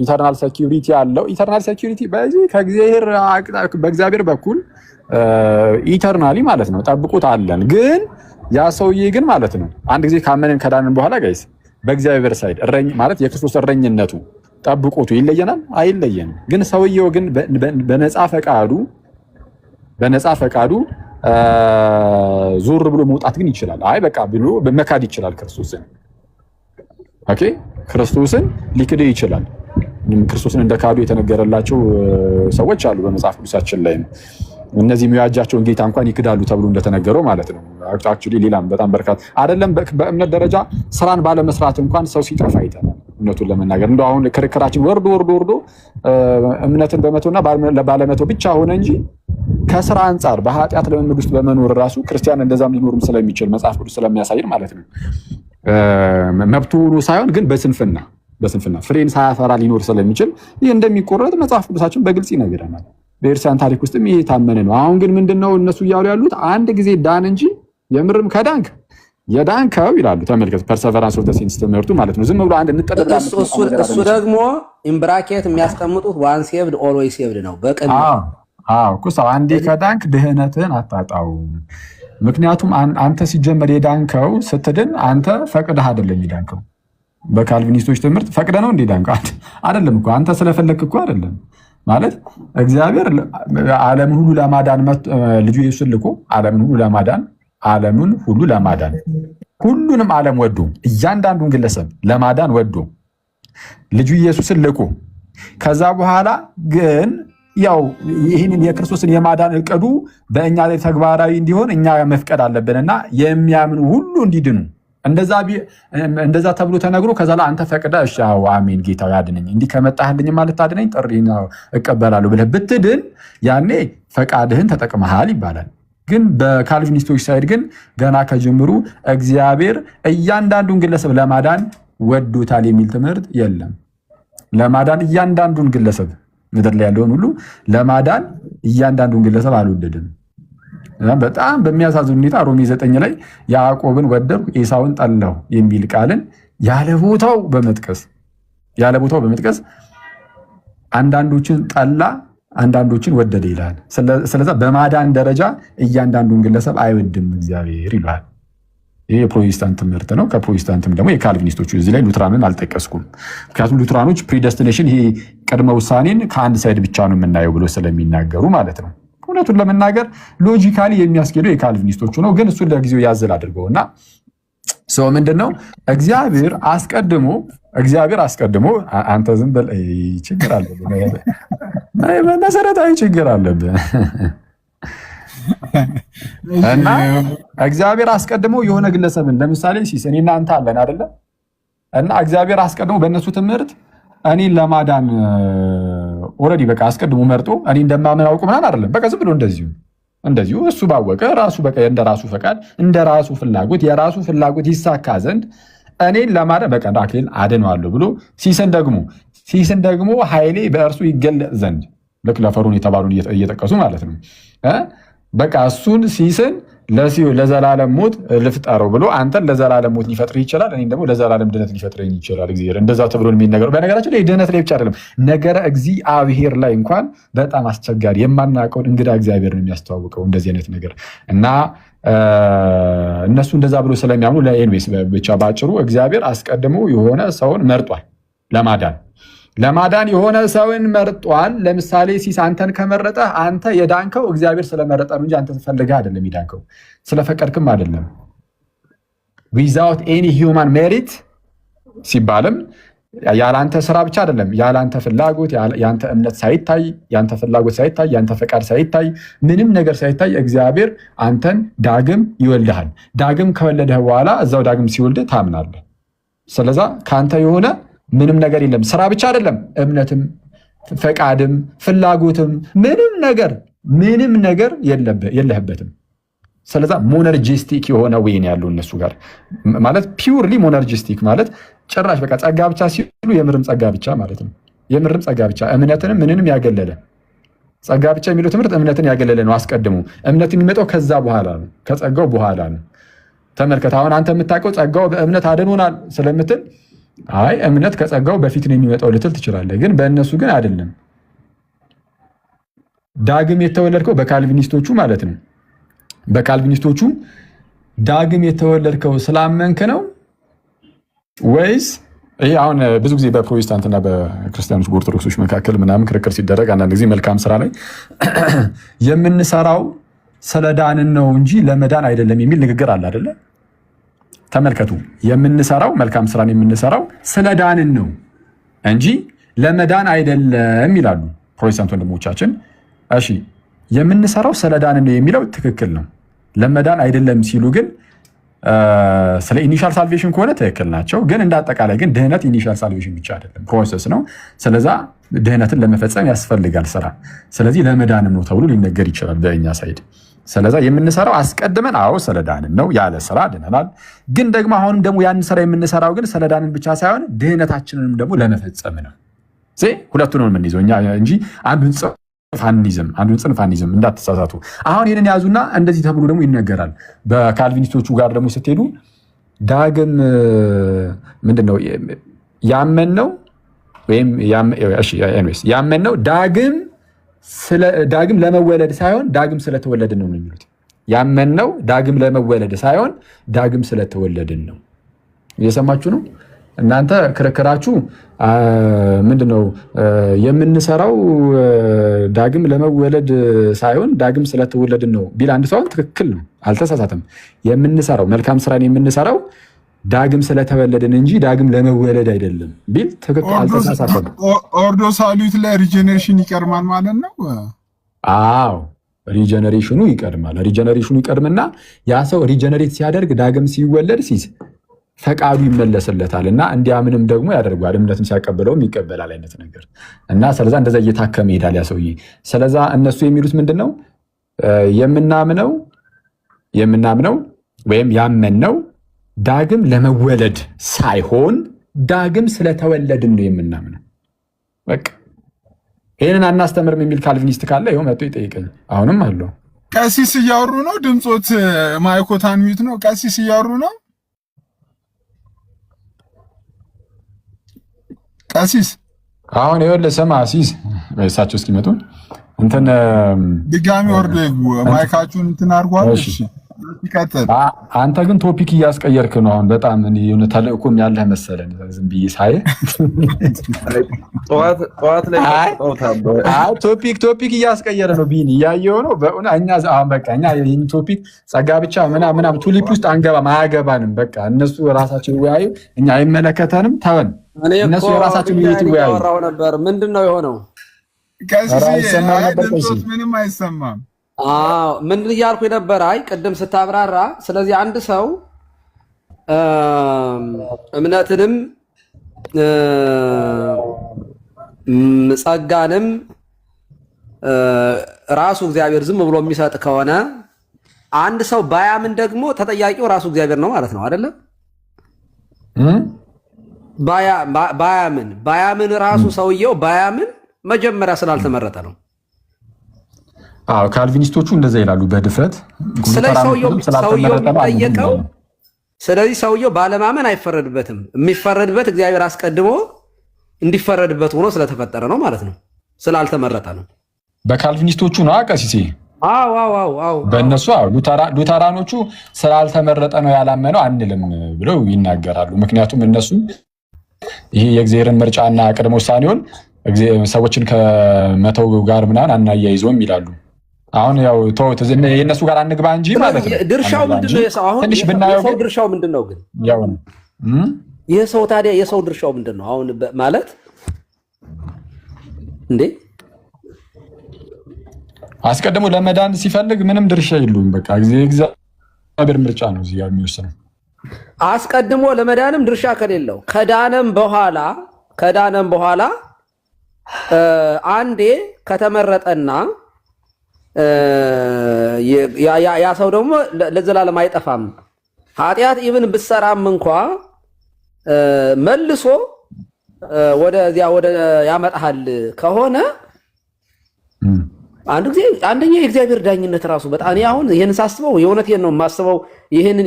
ኢተርናል ሴኩሪቲ አለው። ኢተርናል ሴኩሪቲ በእግዚአብሔር በኩል ኢተርናሊ ማለት ነው ጠብቁት አለን። ግን ያ ሰውዬ ግን ማለት ነው አንድ ጊዜ ካመንን ከዳንን በኋላ ጋይስ በእግዚአብሔር ሳይድ እረኝ ማለት የክርስቶስ እረኝነቱ ጠብቁቱ ይለየናል? አይለየንም። ግን ሰውየው ግን በነፃ ፈቃዱ ዞር ብሎ መውጣት ግን ይችላል። አይ በቃ ብሎ መካድ ይችላል ክርስቶስን። ኦኬ ክርስቶስን ሊክድ ይችላል። ክርስቶስን እንደካዱ የተነገረላቸው ሰዎች አሉ በመጽሐፍ ቅዱሳችን ላይ ነው። እነዚህ የሚያጃቸውን ጌታ እንኳን ይክዳሉ ተብሎ እንደተነገረው ማለት ነው። አክቹሊ ሌላም በጣም በርካታ አይደለም። በእምነት ደረጃ ስራን ባለመስራት እንኳን ሰው ሲጠፋ አይተናል። እምነቱን ለመናገር እንደው አሁን ክርክራችን ወርዶ እምነትን በመተውና ባለመተው ብቻ ሆነ እንጂ ከስራ አንጻር በኃጢአት ልምምድ ውስጥ በመኖር ራሱ ክርስቲያን እንደዛም ሊኖርም ስለሚችል መጽሐፍ ቅዱስ ስለሚያሳይን ማለት ነው። መብቱ ሆኖ ሳይሆን ግን በስንፍና ፍሬን ሳያፈራ ሊኖር ስለሚችል ይህ እንደሚቆረጥ መጽሐፍ ቅዱሳችን በግልጽ ይነግረናል። በኤርሲያን ታሪክ ውስጥም ይሄ ታመነ ነው። አሁን ግን ምንድነው እነሱ እያሉ ያሉት አንድ ጊዜ ዳን እንጂ የምርም ከዳንክ የዳንከው ይላሉ። ተመልከቱ፣ ፐርሰቨራንስ ኦፍ ዘ ሴንትስ ትምህርቱ ማለት ነው። ዝም ብሎ አንድ እንጠደዳለን። እሱ ደግሞ ኢምብራኬት የሚያስቀምጡት ዋን ሴቭድ ኦልዌይስ ሴቭድ ነው። በቀን እኮ ሰው አንዴ ከዳንክ ድህነትህን አታጣው። ምክንያቱም አንተ ሲጀመር የዳንከው ስትድን አንተ ፈቅደህ አይደለም የዳንከው። በካልቪኒስቶች ትምህርት ፈቅደ ነው እንዴ ዳንከው? አይደለም እኮ አንተ ስለፈለክ እኮ አይደለም ማለት እግዚአብሔር ዓለምን ሁሉ ለማዳን ልጁ ኢየሱስን ልኮ ዓለምን ሁሉ ለማዳን ሁሉንም ዓለም ወዶ እያንዳንዱን ግለሰብ ለማዳን ወዶ ልጁ ኢየሱስን ልኮ ከዛ በኋላ ግን ያው ይህንን የክርስቶስን የማዳን እቅዱ በእኛ ላይ ተግባራዊ እንዲሆን እኛ መፍቀድ አለብንና የሚያምኑ ሁሉ እንዲድኑ እንደዛ ተብሎ ተነግሮ ከዛ ላይ አንተ ፈቅደ እሺ አሜን ጌታ ያድነኝ እንዲህ ከመጣህልኝ ማለት ታድነኝ ጥሪ ነው እቀበላለሁ ብለህ ብትድን ያኔ ፈቃድህን ተጠቅመሃል ይባላል። ግን በካልቪኒስቶች ሳይድ ግን ገና ከጀምሩ እግዚአብሔር እያንዳንዱን ግለሰብ ለማዳን ወዶታል የሚል ትምህርት የለም። ለማዳን እያንዳንዱን ግለሰብ ምድር ላይ ያለውን ሁሉ ለማዳን እያንዳንዱን ግለሰብ አልወደድም። በጣም በሚያሳዝን ሁኔታ ሮሜ 9 ላይ ያዕቆብን ወደድኩ ኤሳውን ጠላሁ የሚል ቃልን ያለ ቦታው በመጥቀስ አንዳንዶችን ጠላ አንዳንዶችን ወደደ ይላል። ስለዛ በማዳን ደረጃ እያንዳንዱን ግለሰብ አይወድም እግዚአብሔር ይላል። ይሄ የፕሮቴስታንት ትምህርት ነው። ከፕሮቴስታንትም ደግሞ የካልቪኒስቶቹ እዚህ ላይ ሉትራንን አልጠቀስኩም። ምክንያቱም ሉትራኖች ፕሪደስቲኔሽን ይሄ ቅድመ ውሳኔን ከአንድ ሳይድ ብቻ ነው የምናየው ብሎ ስለሚናገሩ ማለት ነው። እውነቱን ለመናገር ሎጂካሊ የሚያስኬደው የካልቪኒስቶቹ ነው። ግን እሱን ለጊዜው ያዘል አድርገውና ሰው ምንድነው እግዚአብሔር አስቀድሞ አንተ ዝም በል ችግር አለብህ፣ መሰረታዊ ችግር አለብህ እና እግዚአብሔር አስቀድሞ የሆነ ግለሰብን ለምሳሌ ሲሰኔ እናንተ አለን አይደለ? እና እግዚአብሔር አስቀድሞ በእነሱ ትምህርት እኔን ለማዳን ኦልሬዲ በቃ አስቀድሞ መርጦ እኔ እንደማምን አውቁ ምናምን አይደለም። በቃ ዝም ብሎ እንደዚሁ እሱ ባወቀ ራሱ በቃ እንደራሱ ፈቃድ እንደራሱ ፍላጎት የራሱ ፍላጎት ይሳካ ዘንድ እኔን ለማዳን በቃ አክሊል አድነዋለሁ ብሎ ሲስን ደግሞ ኃይሌ በእርሱ ይገለጥ ዘንድ ልክ ለፈርዖን የተባሉን እየጠቀሱ ማለት ነው። በቃ እሱን ሲስን ለዘላለም ሞት ልፍጠረው ብሎ አንተን ለዘላለም ሞት ሊፈጥር ይችላል፣ እኔም ደግሞ ለዘላለም ድነት ሊፈጥረኝ ይችላል እግዚአብሔር። እንደዛ ተብሎ የሚነገረው በነገራችን ላይ ድነት ላይ ብቻ አይደለም፣ ነገረ እግዚአብሔር ላይ እንኳን በጣም አስቸጋሪ የማናውቀውን እንግዳ እግዚአብሔር ነው የሚያስተዋውቀው እንደዚህ አይነት ነገር እና እነሱ እንደዛ ብሎ ስለሚያምኑ ለኤንዌስ ብቻ ባጭሩ እግዚአብሔር አስቀድሞ የሆነ ሰውን መርጧል ለማዳን የሆነ ሰውን መርጧል። ለምሳሌ ሲስ አንተን ከመረጠ አንተ የዳንከው እግዚአብሔር ስለመረጠ ነው እንጂ አንተ ፈልገህ አይደለም የዳንከው፣ ስለፈቀድክም አይደለም። ዊዛውት ኤኒ ሂውማን ሜሪት ሲባልም ያላንተ ስራ ብቻ አይደለም፣ ያላንተ ፍላጎት፣ ያንተ እምነት ሳይታይ፣ ያንተ ፍላጎት ሳይታይ፣ ያንተ ፈቃድ ሳይታይ፣ ምንም ነገር ሳይታይ እግዚአብሔር አንተን ዳግም ይወልድሃል። ዳግም ከወለደህ በኋላ እዛው ዳግም ሲወልድህ ታምናለህ። ስለዛ ካንተ የሆነ ምንም ነገር የለም። ስራ ብቻ አይደለም፣ እምነትም ፈቃድም ፍላጎትም ምንም ነገር የለህበትም። ስለዛ ሞነርጂስቲክ የሆነ ወይ ነው ያለው እነሱ ጋር ማለት ፒውርሊ ሞነርጂስቲክ ማለት ጭራሽ በቃ ጸጋ ብቻ ሲሉ የምርም ጸጋ ብቻ ማለት ነው። የምርም ጸጋ ብቻ እምነትንም ምንንም ያገለለ ጸጋ ብቻ የሚለው ትምህርት እምነትን ያገለለ ነው። አስቀድሞ እምነት የሚመጣው ከዛ በኋላ ነው፣ ከጸጋው በኋላ ነው። ተመልከት፣ አሁን አንተ የምታውቀው ጸጋው በእምነት አድኖናል ስለምትል አይ እምነት ከጸጋው በፊት ነው የሚመጣው ልትል ትችላለህ። ግን በእነሱ ግን አይደለም። ዳግም የተወለድከው በካልቪኒስቶቹ ማለት ነው። በካልቪኒስቶቹ ዳግም የተወለድከው ስላመንክ ነው ወይስ? ይሄ አሁን ብዙ ጊዜ በፕሮቴስታንትና በክርስቲያኖች በኦርቶዶክሶች መካከል ምናምን ክርክር ሲደረግ አንዳንድ ጊዜ መልካም ስራ ላይ የምንሰራው ስለዳንን ነው እንጂ ለመዳን አይደለም የሚል ንግግር አለ አይደለ? ተመልከቱ፣ የምንሰራው መልካም ስራን የምንሰራው ስለዳንን ነው እንጂ ለመዳን አይደለም ይላሉ ፕሮቴስታንት ወንድሞቻችን። እሺ የምንሰራው ስለዳንን ነው የሚለው ትክክል ነው። ለመዳን አይደለም ሲሉ ግን ስለ ኢኒሻል ሳልቬሽን ከሆነ ትክክል ናቸው። ግን እንዳጠቃላይ ግን ድህነት ኢኒሻል ሳልቬሽን ብቻ አይደለም፣ ፕሮሰስ ነው። ስለዛ ድህነትን ለመፈጸም ያስፈልጋል ስራ። ስለዚህ ለመዳንም ነው ተብሎ ሊነገር ይችላል በእኛ ሳይድ። ስለዛ የምንሰራው አስቀድመን አዎ ስለዳንን ነው፣ ያለ ስራ ድነናል። ግን ደግሞ አሁንም ደግሞ ያን ስራ የምንሰራው ግን ስለዳንን ብቻ ሳይሆን ድህነታችንንም ደግሞ ለመፈጸም ነው። ሁለቱንም የምንይዘው እኛ እንጂ አንዱን ጽንፍ አንይዝም፣ እንዳትሳሳቱ። አሁን ይህንን ያዙና እንደዚህ ተብሎ ደግሞ ይነገራል። በካልቪኒስቶቹ ጋር ደግሞ ስትሄዱ ዳግም ምንድነው ያመንነው ወይም ያመንነው ዳግም ለመወለድ ሳይሆን ዳግም ስለተወለድን ነው የሚሉት። ያመንነው ዳግም ለመወለድ ሳይሆን ዳግም ስለተወለድን ነው። እየሰማችሁ ነው እናንተ? ክርክራችሁ ምንድነው? የምንሰራው ዳግም ለመወለድ ሳይሆን ዳግም ስለተወለድን ነው ቢል አንድ ሰው ትክክል ነው፣ አልተሳሳተም። የምንሰራው መልካም ስራን የምንሰራው ዳግም ስለተወለድን እንጂ ዳግም ለመወለድ አይደለም ቢል ትክክል፣ አልተሳሳተም። ኦርዶሳሉት ላይ ሪጀነሬሽን ይቀድማል ማለት ነው። አዎ ሪጀነሬሽኑ ይቀድማል። ሪጀነሬሽኑ ይቀድምና ያ ሰው ሪጀነሬት ሲያደርግ ዳግም ሲወለድ ፈቃዱ ይመለስለታል እና እንዲያምንም ደግሞ ያደርጓል። እምነትም ሲያቀብለውም ይቀበላል አይነት ነገር እና ስለዛ እንደዛ እየታከመ ይሄዳል ያ ሰውዬ። ስለዛ እነሱ የሚሉት ምንድን ነው? የምናምነው ወይም ያመንነው ዳግም ለመወለድ ሳይሆን ዳግም ስለተወለድን ነው የምናምነው። በቃ ይህንን አናስተምርም የሚል ካልቪኒስት ካለ ይኸው መጥቶ ይጠይቀኝ። አሁንም አለው። ቀሲስ እያወሩ ነው። ድምፆት ማይኮታን ሚዩት ነው። ቀሲስ እያወሩ ነው። ቀሲስ አሁን ይኸውልህ ስማ፣ ሲስ እሳቸው እስኪመጡ እንትን ድጋሚ ወርዶ ማይካችሁን እንትን አድርጓል። እሺ ይቀጥል። አንተ ግን ቶፒክ እያስቀየርክ ነው። አሁን በጣም የሆነ ተልእኮም ያለህ መሰለኝ። ዝም ብዬ ሳይ ጠዋት ላይ ቶፒክ እያስቀየረ ነው። ቢኒ እያየው ነው በእውነት። እኛ አሁን በቃ እኛ ይህን ቶፒክ ጸጋ ብቻ ምናምን ቱሊፕ ውስጥ አንገባም፣ አያገባንም። በቃ እነሱ የራሳቸው ይወያዩ፣ እኛ አይመለከተንም። ተወን፣ እነሱ የራሳቸው ይወያዩ። ነበር ምንድን ነው የሆነው? ምንም አይሰማም። ምን እያልኩ ነበር? አይ ቅድም ስታብራራ፣ ስለዚህ አንድ ሰው እምነትንም ጸጋንም ራሱ እግዚአብሔር ዝም ብሎ የሚሰጥ ከሆነ አንድ ሰው ባያምን ደግሞ ተጠያቂው ራሱ እግዚአብሔር ነው ማለት ነው አይደለ? ባያምን ራሱ ሰውየው ባያምን መጀመሪያ ስላልተመረጠ ነው። አዎ ካልቪኒስቶቹ እንደዛ ይላሉ በድፍረት። ስለዚህ ሰውየው የሚጠየቀው፣ ስለዚህ ሰውየው ባለማመን አይፈረድበትም። የሚፈረድበት እግዚአብሔር አስቀድሞ እንዲፈረድበት ሆኖ ስለተፈጠረ ነው ማለት ነው፣ ስላልተመረጠ ነው። በካልቪኒስቶቹ ነው ቀሲሴ። አዎ በእነሱ ሉተራኖቹ ስላልተመረጠ ነው ያላመነው አንልም ብለው ይናገራሉ። ምክንያቱም እነሱ ይሄ የእግዚአብሔርን ምርጫና ቅድመ ውሳኔውን ሰዎችን ከመተው ጋር ምናምን አናያይዘውም ይላሉ። አሁን ያው ተውት፣ የእነሱ ጋር አንግባ እንጂ ማለት ነው። ድርሻው ምንድነው? ትንሽ ብናየው የሰው ድርሻው ምንድነው ግን? ያው ነው ይሄ ሰው ታዲያ የሰው ድርሻው ምንድነው? አሁን ማለት እንዴ አስቀድሞ ለመዳን ሲፈልግ ምንም ድርሻ የለውም። በቃ እግዚአብሔር ምርጫ ነው እዚህ ጋር የሚወስነው። አስቀድሞ ለመዳንም ድርሻ ከሌለው ከዳነም በኋላ አንዴ ከተመረጠና ያ ሰው ደግሞ ለዘላለም አይጠፋም። ኃጢአት ኢቭን ብሰራም እንኳ መልሶ ወደዚያ ወደ ያመጣሃል ከሆነ አንደኛ የእግዚአብሔር ዳኝነት ራሱ በጣም እኔ አሁን ይሄን ሳስበው የእውነቴን ነው የማስበው።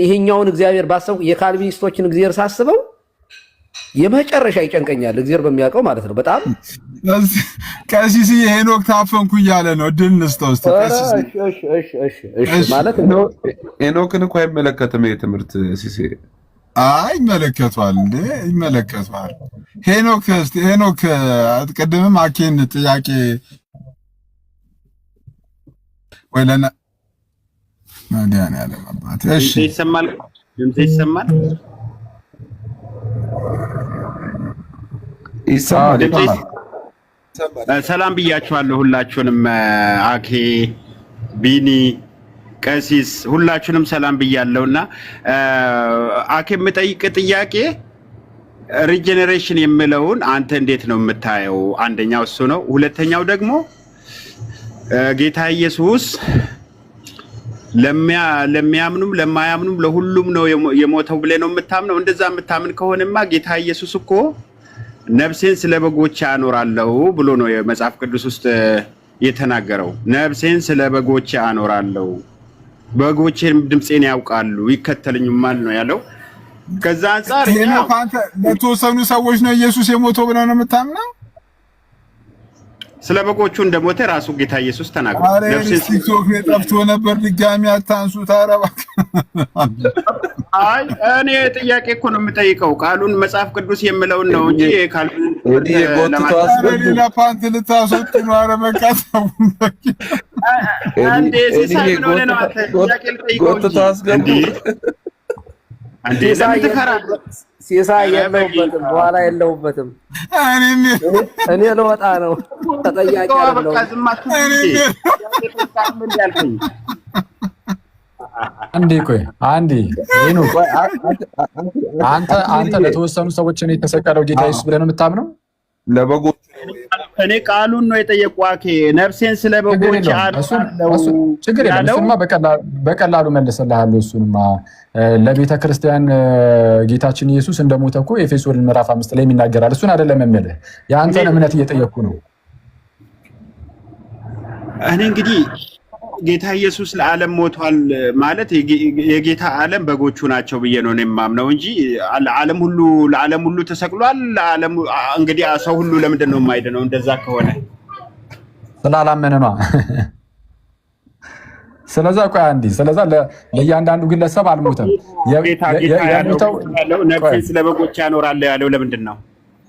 ይሄኛውን እግዚአብሔር ባሰብኩ የካልቪኒስቶችን እግዚአብሔር ሳስበው የመጨረሻ ይጨንቀኛል። እግዚአብሔር በሚያውቀው ማለት ነው። በጣም ቀሲስ ሄኖክ ታፈንኩ እያለ ነው። ድል ንስተው እስቲ ቀሲስ እሺ ማለት ነው። ሄኖክን እኮ አይመለከትም ይሄ ትምህርት ሲሲ ይመለከቷል እንዴ? ይመለከቷል። ሄኖክ ቅድምም አኬን ጥያቄ ወለና ማዲያን ያለ አባት እሺ፣ ይሰማል? ድምጽ ይሰማል? ሰላም ብያችኋለሁ ሁላችሁንም። አኬ ቢኒ ቀሲስ ሁላችሁንም ሰላም ብያለሁና አኬ የምጠይቅ ጥያቄ ሪጀነሬሽን የሚለውን አንተ እንዴት ነው የምታየው? አንደኛው እሱ ነው። ሁለተኛው ደግሞ ጌታ ኢየሱስ ለሚያምኑም ለማያምኑም ለሁሉም ነው የሞተው ብለህ ነው የምታምነው? እንደዛ የምታምን ከሆነማ ጌታ ኢየሱስ እኮ ነፍሴን ስለ በጎቼ አኖራለሁ ብሎ ነው የመጽሐፍ ቅዱስ ውስጥ የተናገረው። ነፍሴን ስለ በጎቼ አኖራለሁ፣ በጎቼም ድምጼን ያውቃሉ ይከተሉኛል ነው ያለው። ከዛ አንፃር ለተወሰኑ ሰዎች ነው ኢየሱስ የሞተው ብለህ ነው የምታምነው? ስለ በጎቹ እንደሞተ ራሱ ጌታ ኢየሱስ ተናግሯል። ነፍሴን ቲክቶክ ጠፍቶ ነበር፣ ድጋሚ አታንሱት። ኧረ እባክህ። አይ እኔ ጥያቄ እኮ ነው የምጠይቀው፣ ቃሉን መጽሐፍ ቅዱስ የሚለውን ነው እንጂ ካልኩን ሌላ ፓንት ልታስወጡ ነው። ኧረ በቃ አንዴ ሲሳይ ምን ሆነ ነው አንተ ጥያቄ ልጠይቀው እንዴ ለምን ትፈራለህ? ሲሳይ የለውበትም፣ በኋላ የለውበትም። እኔ ልወጣ ነው። ተጠያቂ አይደለም። አንዴ አንተ ለተወሰኑ ሰዎች ነው የተሰቀለው ጌታ ኢየሱስ ብለህ ነው የምታምነው? ለበጎች እኔ ቃሉን ነው የጠየቁ። አኬ ነፍሴን ስለ በጎች ችግር የለም። እሱንማ በቀላሉ መልስልሃለሁ። እሱንማ ለቤተ ክርስቲያን ጌታችን ኢየሱስ እንደሞተ እኮ ኤፌሶን ምዕራፍ 5 ላይ ይናገራል። እሱን አይደለም የምልህ፣ የአንተን እምነት እየጠየቅኩ ነው። እኔ እንግዲህ ጌታ ኢየሱስ ለዓለም ሞቷል ማለት የጌታ ዓለም በጎቹ ናቸው ብዬ ነው የማምነው እንጂ ለዓለም ሁሉ ተሰቅሏል። ለዓለም እንግዲህ ሰው ሁሉ ለምንድን ነው የማይድነው? እንደዛ ከሆነ ስላላመነ ነው። ስለዛ ቆይ አንዴ፣ ስለዛ ለእያንዳንዱ ግለሰብ አልሞተም። ነፍሴን ስለ በጎች ያኖራል ያለው ለምንድን ነው?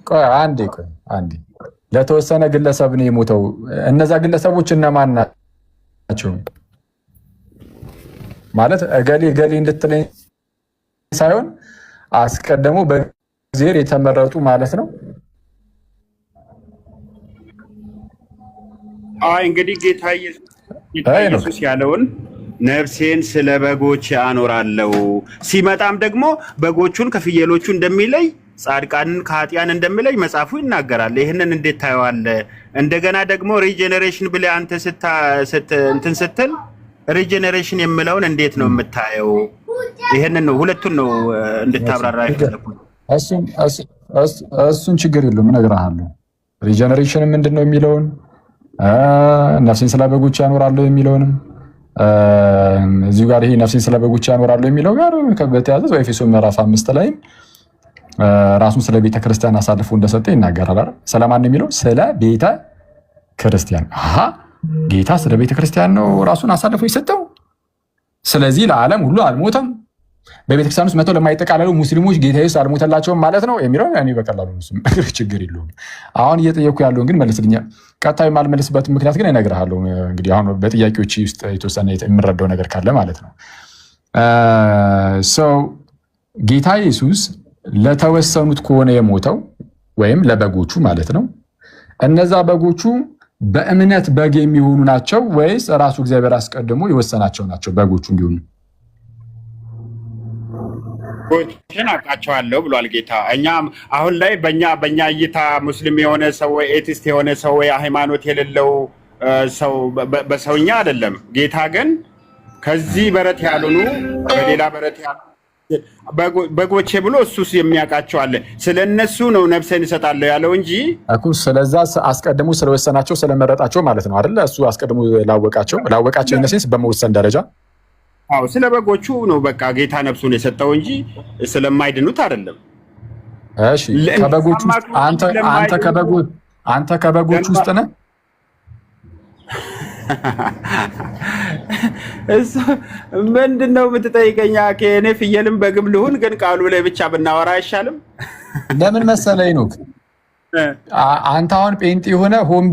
ቆይ አንዴ ለተወሰነ ግለሰብ ነው የሞተው። እነዛ ግለሰቦች እነማን ናቸው? ማለት ገሌ እንድትለኝ ሳይሆን አስቀድሞ በእግዚአብሔር የተመረጡ ማለት ነው። አይ እንግዲህ ጌታ ኢየሱስ ያለውን ነፍሴን ስለ በጎች አኖራለሁ፣ ሲመጣም ደግሞ በጎቹን ከፍየሎቹ እንደሚለይ ጻድቃንን ከኃጢያን እንደሚለይ መጽሐፉ ይናገራል። ይህንን እንዴት ታየዋለህ? እንደገና ደግሞ ሪጀነሬሽን ብለህ አንተ እንትን ስትል ሪጀነሬሽን የምለውን እንዴት ነው የምታየው? ይህንን ነው ሁለቱን ነው እንድታብራራ ይፈልኩ። እሱን ችግር የለውም እነግርሃለሁ። ሪጀነሬሽን ምንድን ነው የሚለውን ነፍሴን ስለ በጎች ያኖራለሁ የሚለውንም እዚሁ ጋር ይሄ ነፍሴን ስለ በጎች ያኖራለሁ የሚለው ጋር በተያያዘ በኤፌሶን ምዕራፍ 5 ላይ ራሱን ስለ ቤተ ክርስቲያን አሳልፎ እንደሰጠ ይናገራል። ስለማን ነው የሚለው? ስለ ቤተ ክርስቲያን። ጌታ ስለ ቤተ ክርስቲያን ነው ራሱን አሳልፎ የሰጠው። ስለዚህ ለዓለም ሁሉ አልሞተም። በቤተክርስቲያን ውስጥ መጥተው ለማይጠቃለሉ ሙስሊሞች ጌታ ኢየሱስ አልሞተላቸውም ማለት ነው የሚለው እኔ በቀላሉ ችግር የለውም። አሁን እየጠየኩ ያለውን ግን መልስልኛል። ቀጣዩ የማልመልስበት ምክንያት ግን እነግርሃለሁ። እንግዲህ አሁን በጥያቄዎች ውስጥ የተወሰነ የምረዳው ነገር ካለ ማለት ነው። ጌታ ኢየሱስ ለተወሰኑት ከሆነ የሞተው ወይም ለበጎቹ ማለት ነው፣ እነዛ በጎቹ በእምነት በግ የሚሆኑ ናቸው ወይስ ራሱ እግዚአብሔር አስቀድሞ የወሰናቸው ናቸው በጎቹ እንዲሆኑ? በጎችን አውቃቸዋለሁ ብሏል ጌታ። እኛም አሁን ላይ በእኛ እይታ ሙስሊም የሆነ ሰው ወይ ኤቲስት የሆነ ሰው ወይ ሃይማኖት የሌለው ሰው በሰውኛ አይደለም። ጌታ ግን ከዚህ በረት ያልሆኑ በሌላ በረት ያሉ በጎቼ ብሎ እሱስ የሚያውቃቸው አለ። ስለነሱ ነው ነፍሴን እሰጣለሁ ያለው እንጂ እኮ ስለዛ አስቀድሞ ስለወሰናቸው ስለመረጣቸው ማለት ነው አይደል? እሱ አስቀድሞ ላወቃቸው እነሱስ በመወሰን ደረጃ አዎ፣ ስለ በጎቹ ነው በቃ ጌታ ነፍሱን የሰጠው እንጂ ስለማይድኑት አይደለም። እሺ፣ ከበጎቹ አንተ ከበጎቹ ውስጥ ነህ? እሱ ምንድነው የምትጠይቀኝ? እኔ ፍየልም በግም ልሁን፣ ግን ቃሉ ላይ ብቻ ብናወራ አይሻልም? ለምን መሰለኝ ነው አንተ አሁን ጴንጤ የሆነ ሆን